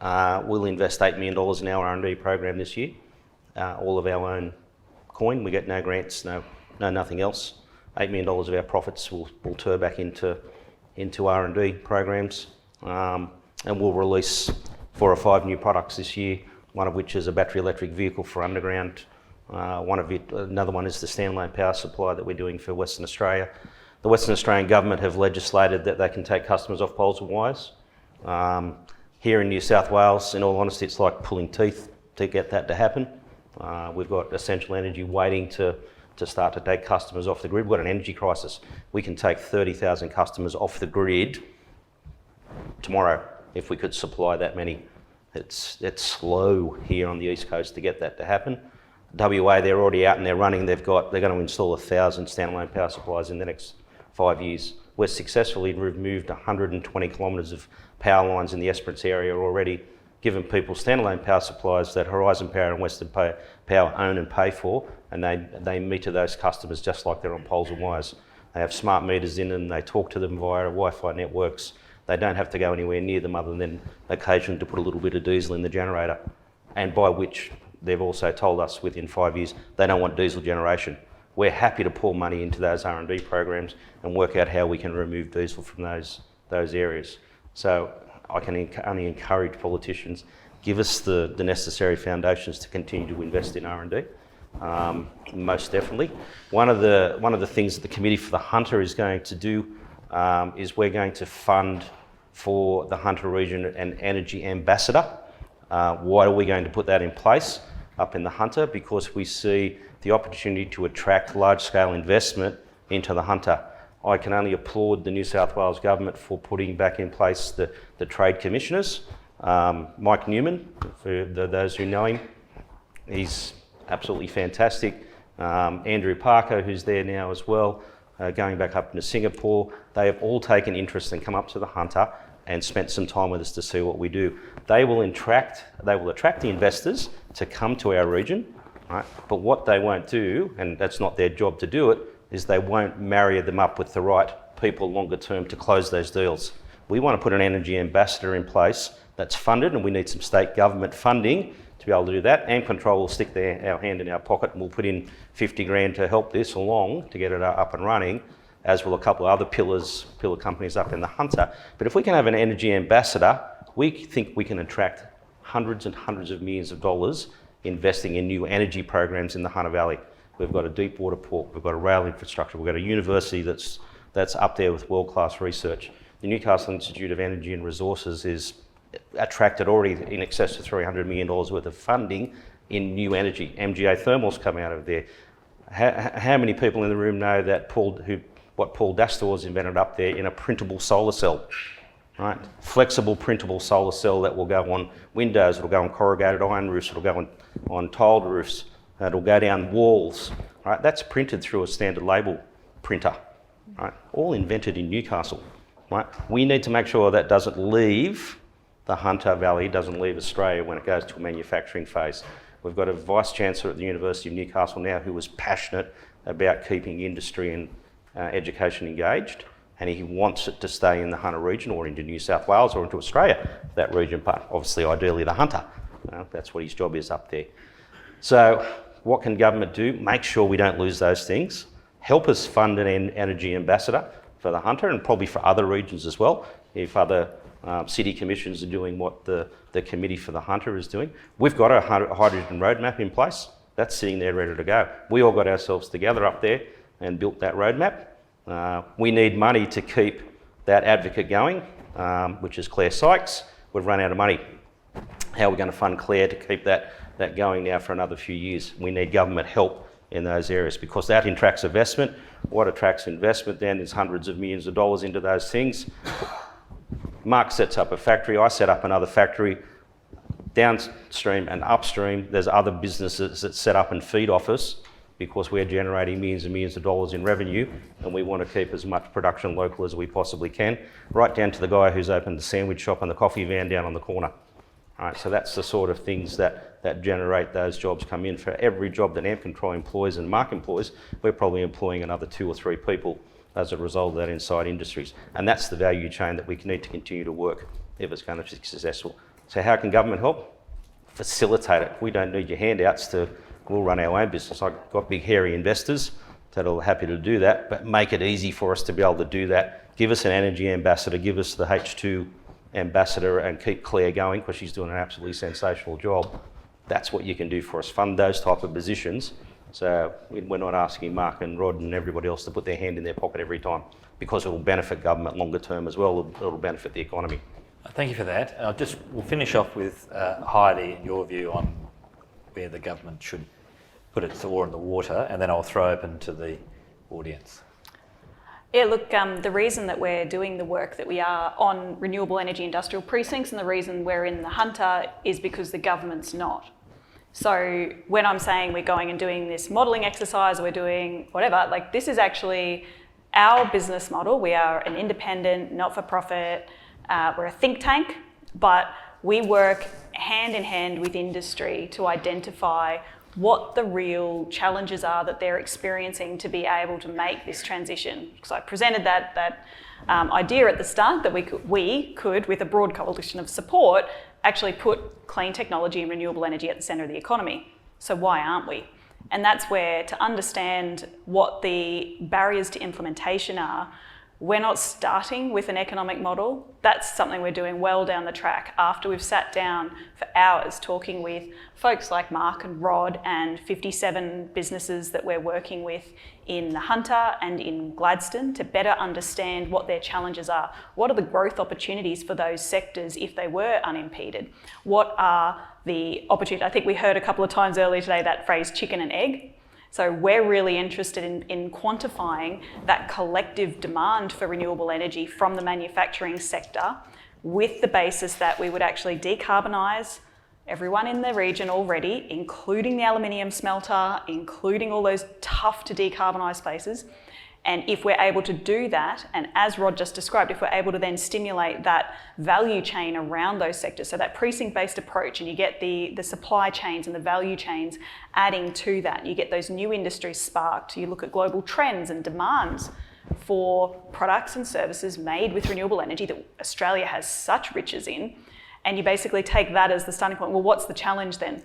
E: We'll invest $8 million in our R&D program this year, all of our own coin. We get no grants, no nothing else. $8 million of our profits will turn back into R&D programs, and we'll release 4 or 5 new products this year, one of which is a battery electric vehicle for underground. Another one is the standalone power supply that we're doing for Western Australia. The Western Australian government have legislated that they can take customers off poles and wires. Here in New South Wales, in all honesty, it's like pulling teeth to get that to happen. We've got Essential Energy waiting to start to take customers off the grid. We've got an energy crisis. We can take 30,000 customers off the grid tomorrow if we could supply that many. It's slow here on the East Coast to get that to happen. WA, they're already out and they're running. They're going to install 1,000 standalone power supplies in the next 5 years. We're successfully removed 120 kilometres of power lines in the Esperance area already, giving people standalone power supplies that Horizon Power and Western Power own and pay for, and they meter those customers just like they're on poles and wires. They have smart meters in them, they talk to them via Wi-Fi networks. They don't have to go anywhere near them other than occasionally to put a little bit of diesel in the generator, and by which they've also told us within 5 years they don't want diesel generation. We're happy to pour money into those R&D programs and work out how we can remove diesel from those areas. So I can only encourage politicians, give us the necessary foundations to continue to invest in R&D. most definitely. One of the things that the Committee for the Hunter is going to do is we're going to fund for the Hunter region an energy ambassador. Why are we going to put that in place up in the Hunter? Because we see the opportunity to attract large-scale investment into the Hunter. I can only applaud the New South Wales government for putting back in place the trade commissioners. Mike Newman, for those who know him, he's absolutely fantastic. Andrew Parker, who's there now as well, going back up into Singapore. They have all taken interest and come up to the Hunter and spent some time with us to see what we do. They will attract the investors to come to our region, right? But what they won't do, and that's not their job to do it, is they won't marry them up with the right people longer term to close those deals. We want to put an energy ambassador in place that's funded, and we need some state government funding to be able to do that. AMPcontrol will stick our hand in our pocket and we'll put in 50 grand to help this along to get it up and running, as will a couple of other pillar companies up in the Hunter. But if we can have an energy ambassador, we think we can attract hundreds and hundreds of millions of dollars investing in new energy programs in the Hunter Valley. We've got a deep water port, we've got a rail infrastructure, we've got a university that's up there with world-class research. The Newcastle Institute of Energy and Resources is attracted already in excess of $300 million worth of funding in new energy. MGA thermals come out of there. How many people in the room know that what Paul Dastor's invented up there in a printable solar cell? Right? Flexible printable solar cell that will go on windows, it'll go on corrugated iron roofs, it'll go on tiled roofs, it'll go down walls. Right? That's printed through a standard label printer. Right? All invented in Newcastle. Right? We need to make sure that doesn't leave the Hunter Valley, doesn't leave Australia when it goes to a manufacturing phase. We've got a Vice-Chancellor at the University of Newcastle now who was passionate about keeping industry and education engaged, and he wants it to stay in the Hunter region or into New South Wales or into Australia, that region, but obviously ideally the Hunter. That's what his job is up there. So what can government do? Make sure we don't lose those things. Help us fund an energy ambassador for the Hunter and probably for other regions as well, if other city commissions are doing what the Committee for the Hunter is doing. We've got a hydrogen roadmap in place. That's sitting there ready to go. We all got ourselves together up there and built that roadmap. We need money to keep that advocate going, which is Claire Sykes. We've run out of money. How are we going to fund Claire to keep that going now for another few years? We need government help in those areas because that attracts investment. What attracts investment then is hundreds of millions of dollars into those things. Mark sets up a factory, I set up another factory. Downstream and upstream, there's other businesses that set up and feed off us because we're generating millions and millions of dollars in revenue and we want to keep as much production local as we possibly can, right down to the guy who's opened the sandwich shop and the coffee van down on the corner. All right, so that's the sort of things that generate those jobs come in. For every job that AMPcontrol employs and Mark employs, we're probably employing another 2 or 3 people as a result of that inside industries. And that's the value chain that we need to continue to work if it's going to be successful. So how can government help? Facilitate it. We don't need your handouts we'll run our own business. I've got big hairy investors that are happy to do that, but make it easy for us to be able to do that. Give us an energy ambassador, give us the H2 ambassador and keep Claire going because she's doing an absolutely sensational job. That's what you can do for us. Fund those type of positions. So we're not asking Mark and Rod and everybody else to put their hand in their pocket every time because it will benefit government longer term as well. It'll benefit the economy.
B: Thank you for that. We'll finish off with Heidi and your view on where the government should put its oar in the water, and then I'll throw open to the audience.
C: Yeah, look, the reason that we're doing the work that we are on renewable energy industrial precincts and the reason we're in the Hunter is because the government's not. So when I'm saying we're going and doing this modelling exercise, or we're doing whatever, like this is actually our business model. We are an independent, not-for-profit, we're a think tank, but we work hand in hand with industry to identify what the real challenges are that they're experiencing to be able to make this transition. Because I presented that idea at the start that we could, with a broad coalition of support, actually put clean technology and renewable energy at the centre of the economy. So why aren't we? And that's where, to understand what the barriers to implementation are, We're not starting with an economic model. That's something we're doing well down the track after we've sat down for hours talking with folks like Mark and Rod and 57 businesses that we're working with in the Hunter and in Gladstone to better understand what their challenges are. What are the growth opportunities for those sectors if they were unimpeded? What are the opportunities? I think we heard a couple of times earlier today that phrase chicken and egg. So we're really interested in quantifying that collective demand for renewable energy from the manufacturing sector with the basis that we would actually decarbonise everyone in the region already, including the aluminium smelter, including all those tough to decarbonise places. And if we're able to do that, and as Rod just described, if we're able to then stimulate that value chain around those sectors, so that precinct-based approach, and you get the supply chains and the value chains adding to that, you get those new industries sparked, you look at global trends and demands for products and services made with renewable energy that Australia has such riches in, and you basically take that as the starting point. Well, what's the challenge then?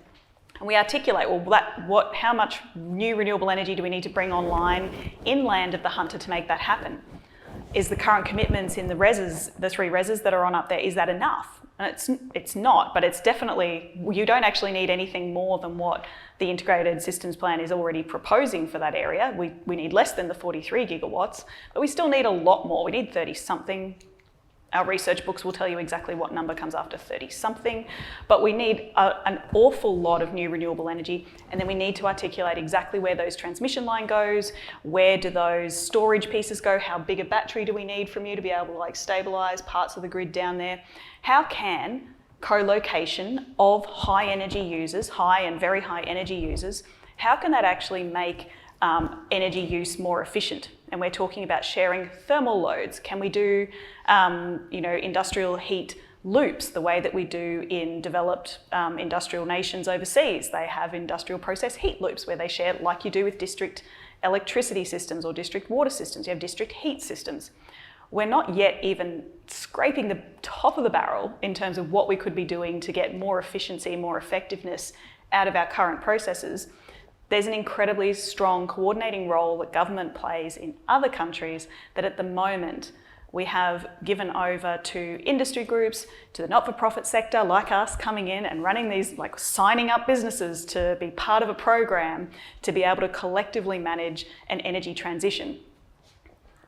C: And we articulate, well, how much new renewable energy do we need to bring online inland of the Hunter to make that happen? Is the current commitments in the reses, the 3 reses that are on up there, is that enough? And it's not, but it's definitely, you don't actually need anything more than what the integrated systems plan is already proposing for that area. We need less than the 43 gigawatts, but we still need a lot more. We need 30 something. Our research books will tell you exactly what number comes after 30-something, but we need an awful lot of new renewable energy, and then we need to articulate exactly where those transmission line goes, where do those storage pieces go, how big a battery do we need from you to be able to stabilise parts of the grid down there. How can co-location of high energy users, high and very high energy users, how can that actually make energy use more efficient? And we're talking about sharing thermal loads. Can we do, industrial heat loops the way that we do in developed industrial nations overseas? They have industrial process heat loops where they share, like you do with district electricity systems or district water systems. You have district heat systems. We're not yet even scraping the top of the barrel in terms of what we could be doing to get more efficiency, more effectiveness out of our current processes. There's an incredibly strong coordinating role that government plays in other countries that at the moment we have given over to industry groups, to the not-for-profit sector like us coming in and running these, signing up businesses to be part of a program to be able to collectively manage an energy transition.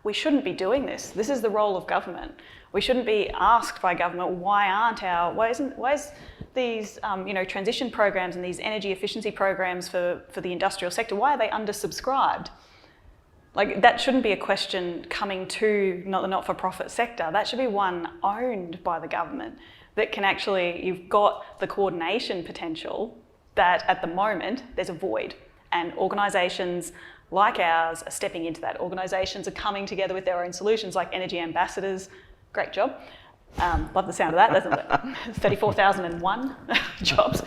C: We shouldn't be doing this. This is the role of government. We shouldn't be asked by government, why is these transition programs and these energy efficiency programs for the industrial sector, why are they undersubscribed? That shouldn't be a question coming to the not-for-profit sector. That should be one owned by the government that can actually, you've got the coordination potential that at the moment there's a void, and organisations like ours are stepping into that. Organisations are coming together with their own solutions like Energy Ambassadors. Great job. Love the sound of that, doesn't it? 34,001 jobs.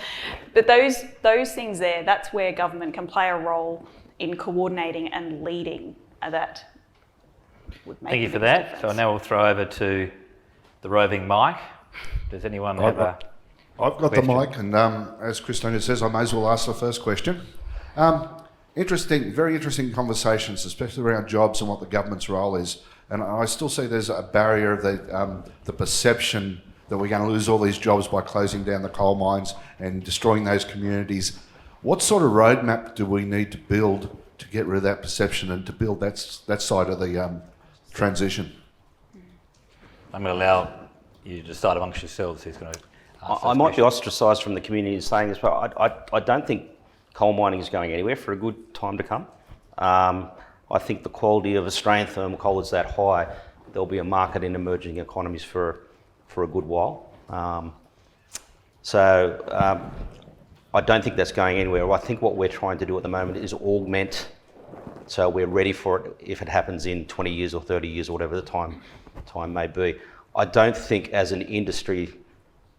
C: But those things there, that's where government can play a role in coordinating and leading that would make
B: Thank you for that.
C: difference.
B: So now we'll throw over to the roving mic. Does anyone have a
A: I've got
B: question?
A: the mic, and as Christina says, I may as well ask the first question. Very interesting conversations, especially around jobs and what the government's role is. And I still see there's a barrier of the perception that we're going to lose all these jobs by closing down the coal mines and destroying those communities. What sort of roadmap do we need to build to get rid of that perception and to build that side of the transition?
B: I'm going to allow you to decide amongst yourselves who's going to answer
E: I
B: this
E: might be
B: question.
E: ostracised from the community in saying this, but I don't think coal mining is going anywhere for a good time to come. I think the quality of Australian thermal coal is that high, there'll be a market in emerging economies for a good while. I don't think that's going anywhere. I think what we're trying to do at the moment is augment, so we're ready for it if it happens in 20 years or 30 years or whatever the time may be. I don't think as an industry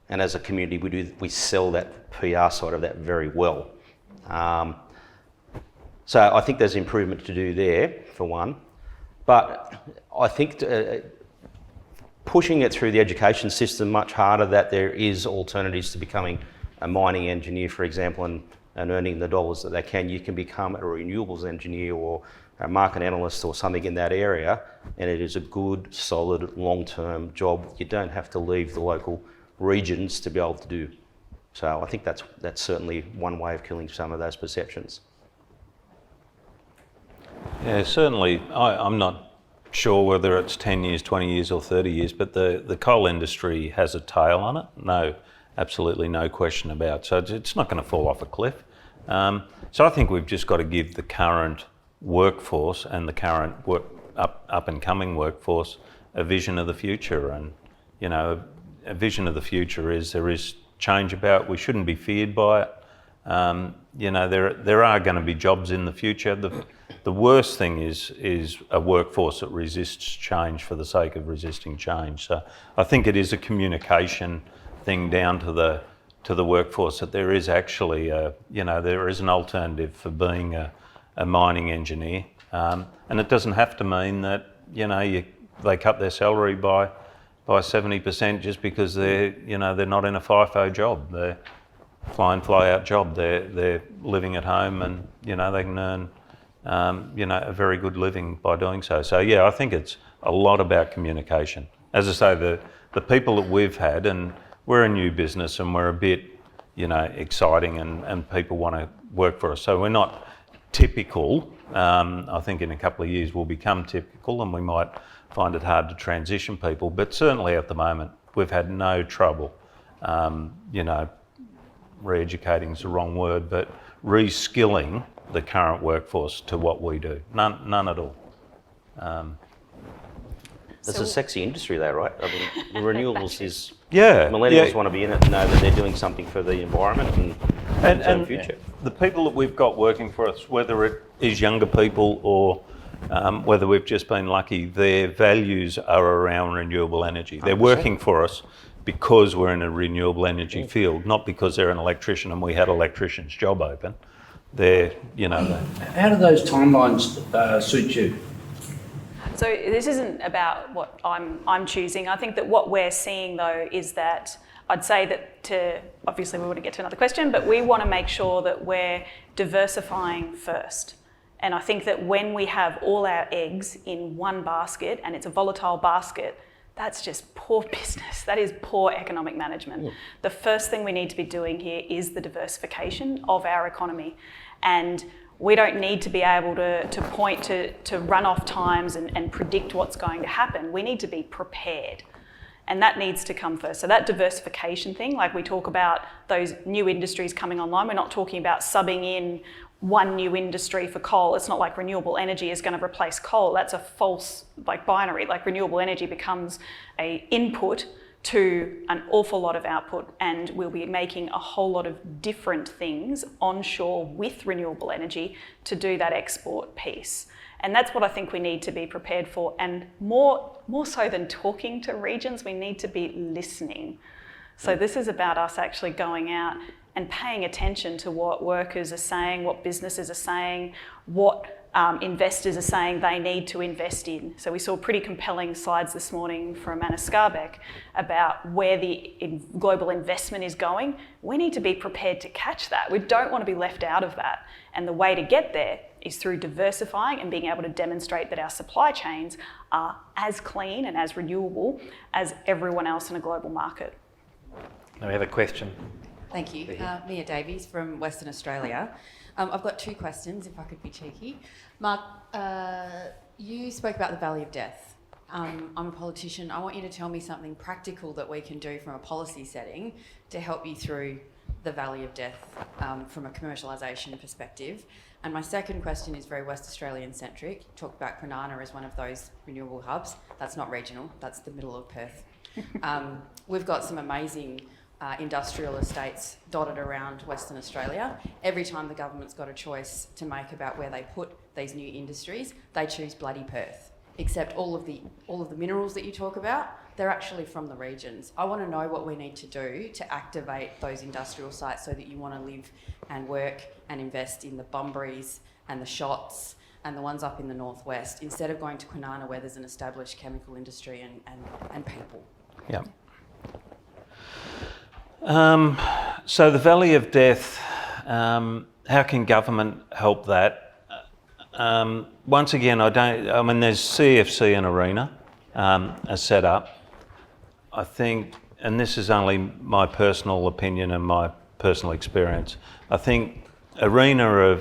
E: and as a community we sell that PR side of that very well. So I think there's improvement to do there, for one. But I think pushing it through the education system much harder, that there is alternatives to becoming a mining engineer, for example, and earning the dollars that they can. You can become a renewables engineer or a market analyst or something in that area, and it is a good, solid, long-term job. You don't have to leave the local regions to be able to do. So I think that's certainly one way of killing some of those perceptions.
D: Yeah, certainly. I'm not sure whether it's 10 years, 20 years or 30 years, but the coal industry has a tail on it. No, absolutely no question about it. So it's not going to fall off a cliff. So I think we've just got to give the current workforce and the current up and coming workforce a vision of the future. And, you know, a vision of the future is there is change about. We shouldn't be feared by it. You know, there are going to be jobs in the future. The worst thing is a workforce that resists change for the sake of resisting change. So I think it is a communication thing down to the workforce that there is actually there is an alternative for being a mining engineer, and it doesn't have to mean that they cut their salary by 70% just because they're not in a FIFO job. They're fly out job. They're living at home, and they can earn a very good living by doing so. So yeah, I think it's a lot about communication. As I say, the people that we've had, and we're a new business and we're a bit exciting, and people want to work for us. So we're not typical. I think in a couple of years we'll become typical, and we might find it hard to transition people. But certainly at the moment we've had no trouble. Re-educating is the wrong word, but re-skilling the current workforce to what we do. None at all.
E: It's a sexy industry though, right? I mean, the renewables is...
D: Yeah.
E: Millennials want to be in it and know that they're doing something for the environment and the future.
D: The people that we've got working for us, whether it is younger people or whether we've just been lucky, their values are around renewable energy. They're
E: 100%.
D: working for us because we're in a renewable energy field, not because they're an electrician and we had an electrician's job open. They're,
F: How do those timelines suit you?
C: So this isn't about what I'm choosing. I think that what we're seeing though is that I'd say that obviously we want to get to another question, but we want to make sure that we're diversifying first. And I think that when we have all our eggs in one basket, and it's a volatile basket, that's just poor business. That is poor economic management. Yeah. The first thing we need to be doing here is the diversification of our economy. And we don't need to be able to point to run-off times and predict what's going to happen. We need to be prepared. And that needs to come first. So that diversification thing, like we talk about those new industries coming online, we're not talking about subbing in one new industry for coal. It's not like renewable energy is going to replace coal. That's a false binary. Like renewable energy becomes an input to an awful lot of output, and we'll be making a whole lot of different things onshore with renewable energy to do that export piece. And that's what I think we need to be prepared for. And more so than talking to regions, we need to be listening. So this is about us actually going out and paying attention to what workers are saying, what businesses are saying, what investors are saying they need to invest in. So we saw pretty compelling slides this morning from Anna Skarbek about where the global investment is going. We need to be prepared to catch that. We don't want to be left out of that. And the way to get there is through diversifying and being able to demonstrate that our supply chains are as clean and as renewable as everyone else in a global market.
B: Now we have a question.
G: Thank you. Mia Davies from Western Australia. I've got two questions, if I could be cheeky. Mark, you spoke about the Valley of Death. I'm a politician. I want you to tell me something practical that we can do from a policy setting to help you through the Valley of Death from a commercialisation perspective. And my second question is very West Australian centric. You talked about Kwinana as one of those renewable hubs. That's not regional, that's the middle of Perth. We've got some amazing industrial estates dotted around Western Australia. Every time the government's got a choice to make about where they put these new industries, they choose bloody Perth. Except all of the minerals that you talk about, they're actually from the regions. I want to know what we need to do to activate those industrial sites so that you want to live and work and invest in the Bunburys and the Shots and the ones up in the northwest, instead of going to Kwinana where there's an established chemical industry and people.
D: Yeah. So the Valley of Death, how can government help that? once again, there's CFC and ARENA are set up. I think, and this is only my personal opinion and my personal experience, I think ARENA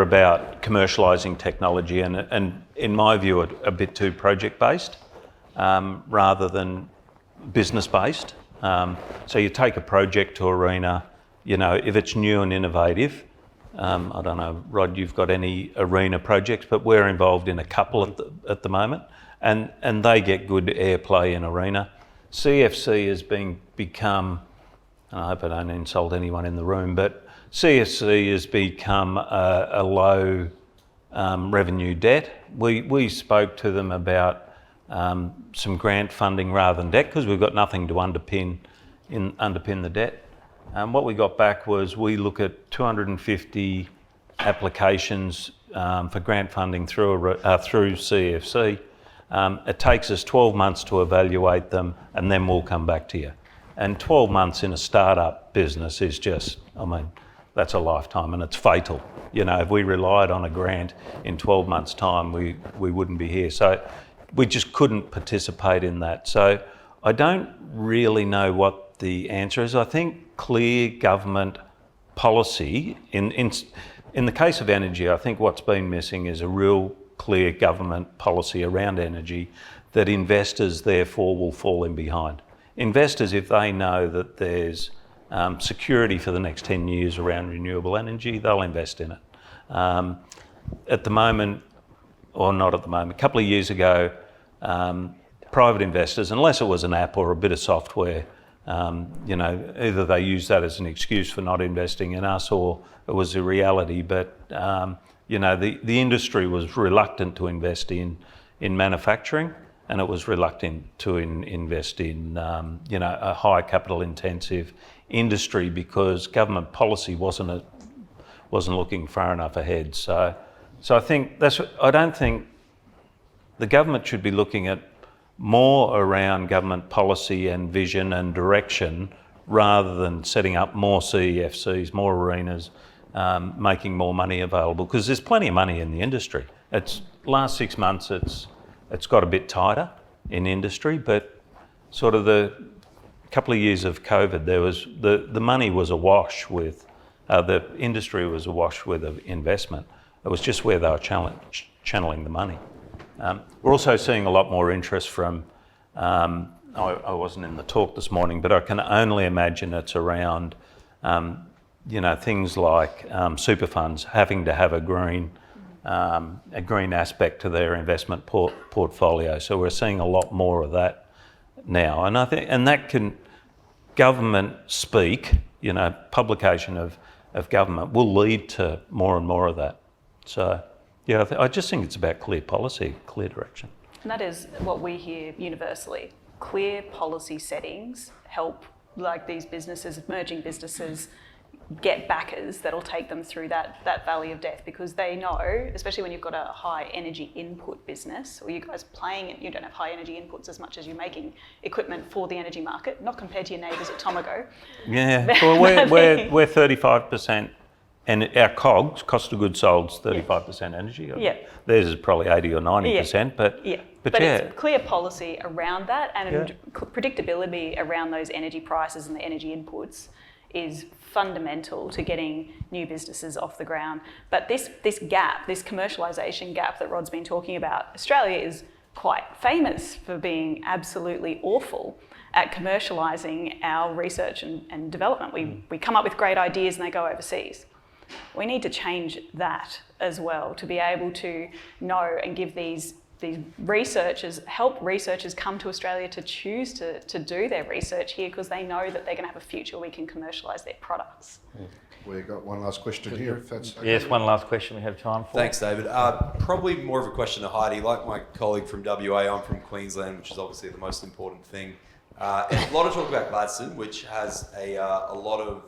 D: about commercialising technology and in my view, a bit too project-based rather than business-based. So you take a project to ARENA, if it's new and innovative, I don't know, Rod, you've got any ARENA projects, but we're involved in a couple at the moment, and they get good airplay in ARENA. CFC has become, and I hope I don't insult anyone in the room, but CFC has become a low revenue debt. We spoke to them about some grant funding rather than debt because we've got nothing to underpin the debt. What we got back was we look at 250 applications for grant funding through CFC. It takes us 12 months to evaluate them and then we'll come back to you. And 12 months in a startup business is just, that's a lifetime and it's fatal. If we relied on a grant in 12 months' time, we wouldn't be here. So we just couldn't participate in that. So I don't really know what the answer is. I think clear government policy, in the case of energy, I think what's been missing is a real clear government policy around energy that investors therefore will fall in behind. Investors, if they know that there's security for the next 10 years around renewable energy, they'll invest in it. At the moment, or not at the moment, a couple of years ago, private investors, unless it was an app or a bit of software, either they used that as an excuse for not investing in us or it was a reality, but the industry was reluctant to invest in manufacturing and it was reluctant to invest in a high capital intensive industry because government policy wasn't looking far enough ahead. So I think I don't think the government should be looking at more around government policy and vision and direction rather than setting up more CEFCs, more arenas, making more money available, because there's plenty of money in the industry. Last 6 months it's got a bit tighter in industry, but sort of the couple of years of COVID, there was the money was awash with, the industry was awash with investment. It was just where they were channeling the money. We're also seeing a lot more interest from, I wasn't in the talk this morning, but I can only imagine it's around, things like super funds having to have a green aspect to their investment portfolio. So we're seeing a lot more of that now, and I think, and that can government speak, publication of government will lead to more and more of that. So. Yeah, I just think it's about clear policy, clear direction.
C: And that is what we hear universally. Clear policy settings help these businesses, emerging businesses, get backers that'll take them through that valley of death, because they know, especially when you've got a high energy input business, or you guys playing it, you don't have high energy inputs as much as you're making equipment for the energy market, not compared to your neighbours at Tomago.
D: Yeah, well, we're 35%. And our COGS, cost of goods sold, is 35% energy.
C: Yeah.
D: Theirs is probably 80 or 90%, but
C: it's clear policy around that and predictability around those energy prices and the energy inputs is fundamental to getting new businesses off the ground. But this gap, this commercialisation gap that Rod's been talking about, Australia is quite famous for being absolutely awful at commercialising our research and development. We come up with great ideas and they go overseas. We need to change that as well to be able to know and give these researchers, help researchers come to Australia to choose to do their research here because they know that they're going to have a future where we can commercialise their products.
A: We've got one last question here, if that's okay.
B: Yes, one last question we have time for.
H: Thanks, David. Probably more of a question to Heidi. Like my colleague from WA, I'm from Queensland, which is obviously the most important thing. And a lot of talk about Gladstone, which has a lot of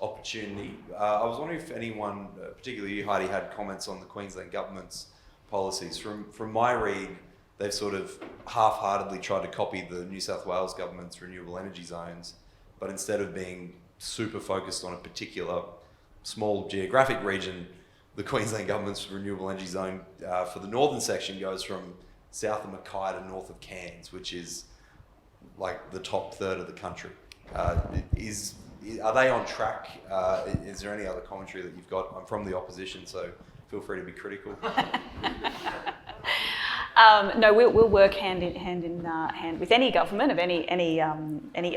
H: opportunity. I was wondering if anyone, particularly you, Heidi, had comments on the Queensland government's policies. From my read, they've sort of half-heartedly tried to copy the New South Wales government's renewable energy zones, but instead of being super focused on a particular small geographic region, the Queensland government's renewable energy zone for the northern section goes from south of Mackay to north of Cairns, which is like the top third of the country. Are they on track? Is there any other commentary that you've got? I'm from the opposition, so feel free to be critical.
C: No, we'll work hand in hand with any government of any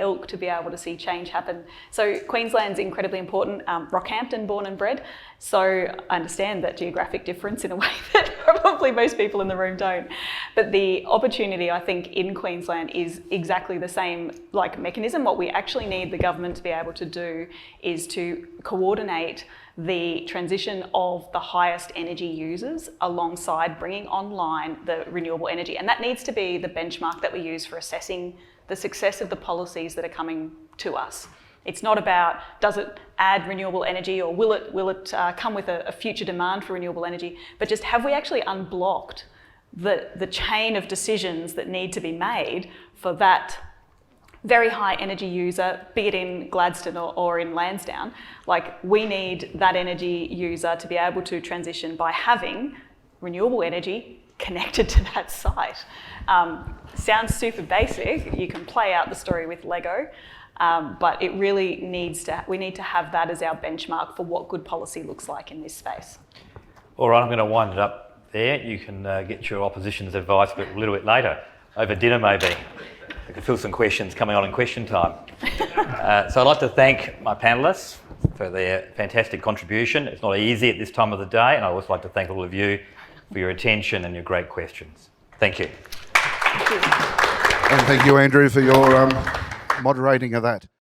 C: ilk to be able to see change happen. So Queensland's incredibly important. Rockhampton, born and bred. So I understand that geographic difference in a way that probably most people in the room don't. But the opportunity, I think, in Queensland is exactly the same mechanism. What we actually need the government to be able to do is to coordinate the transition of the highest energy users alongside bringing online the renewable energy. And that needs to be the benchmark that we use for assessing the success of the policies that are coming to us. It's not about, does it add renewable energy, or will it come with a future demand for renewable energy, but just have we actually unblocked the chain of decisions that need to be made for that very high energy user, be it in Gladstone or in Lansdowne. We need that energy user to be able to transition by having renewable energy connected to that site. Sounds super basic. You can play out the story with Lego, but it really we need to have that as our benchmark for what good policy looks like in this space.
B: All right, I'm going to wind it up there. You can get your opposition's advice a little bit later, over dinner maybe. I can feel some questions coming on in question time. So I'd like to thank my panellists for their fantastic contribution. It's not easy at this time of the day, and I'd also like to thank all of you for your attention and your great questions. Thank you.
C: Thank you.
A: And thank you, Andrew, for your moderating of that.